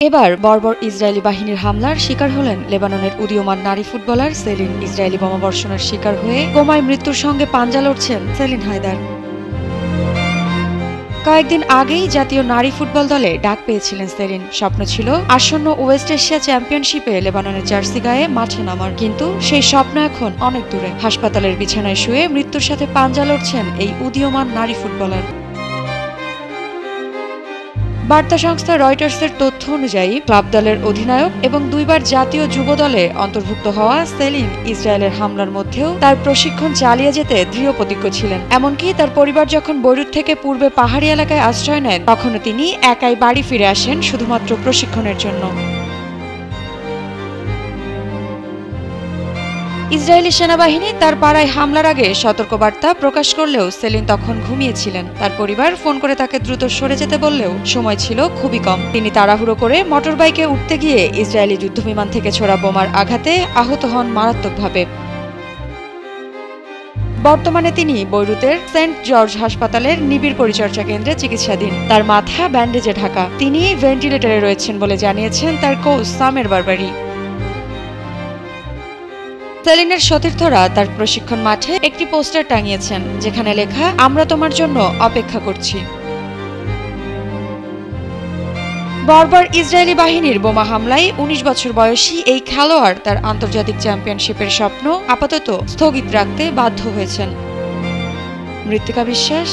এবার বর্বর ইসরায়েলি বাহিনীর হামলার শিকার হলেন লেবাননের উদীয়মান নারী ফুটবলার সেলিন। ইসরায়েলি বোমাবর্ষণের শিকার হয়ে কোমায় মৃত্যুর সঙ্গে পাঞ্জা লড়ছেন সেলিন হায়দার। কয়েকদিন আগেই জাতীয় নারী ফুটবল দলে ডাক পেয়েছিলেন সেলিন। স্বপ্ন ছিল আসন্ন ওয়েস্ট এশিয়া চ্যাম্পিয়নশিপে লেবাননের জার্সি গায়ে মাঠে নামার, কিন্তু সেই স্বপ্ন এখন অনেক দূরে। হাসপাতালের বিছানায় শুয়ে মৃত্যুর সাথে পাঞ্জা লড়ছেন এই উদীয়মান নারী ফুটবলার। বার্তা সংস্থা রয়টার্সের তথ্য অনুযায়ী ক্লাব দলের অধিনায়ক এবং দুইবার জাতীয় যুব দলে অন্তর্ভুক্ত হওয়া সেলিন ইসরায়েলের হামলার মধ্যেও তার প্রশিক্ষণ চালিয়ে যেতে দৃঢ় প্রতিজ্ঞ ছিলেন। এমনকি তার পরিবার যখন বৈরুত থেকে পূর্বে পাহাড়ি এলাকায় আশ্রয় নেন, তখনও তিনি একাই বাড়ি ফিরে আসেন শুধুমাত্র প্রশিক্ষণের জন্য। ইসরায়েলি সেনাবাহিনী তার পাড়ায় হামলার আগে সতর্কবার্তা প্রকাশ করলেও সেলিন তখন ঘুমিয়েছিলেন। তার পরিবার ফোন করে তাকে দ্রুত সরে যেতে বললেও সময় ছিল খুবই কম। তিনি তাড়াহুড়ো করে মোটরবাইকে উঠতে গিয়ে ইসরায়েলি যুদ্ধবিমান থেকে ছোড়া বোমার আঘাতে আহত হন মারাত্মকভাবে। বর্তমানে তিনি বৈরুতের সেন্ট জর্জ হাসপাতালের নিবিড় পরিচর্যা কেন্দ্রে চিকিৎসাধীন। তার মাথা ব্যান্ডেজে ঢাকা। তিনি ভেন্টিলেটরে রয়েছেন বলে জানিয়েছেন তার কোচ সামের বারবারি। সেলিনের সতীর্থরা তার প্রশিক্ষণ মাঠে একটি পোস্টার টাঙিয়েছেন, যেখানে লেখা, আমরা তোমার জন্য অপেক্ষা করছি। বর্বর ইসরায়েলি বাহিনীর বোমা হামলায় ১৯ বছর বয়সী এই খেলোয়াড় তার আন্তর্জাতিক চ্যাম্পিয়নশিপের স্বপ্ন আপাতত স্থগিত রাখতে বাধ্য হয়েছেন। মৃত্তিকা বিশ্বাস,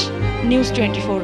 নিউজ 24।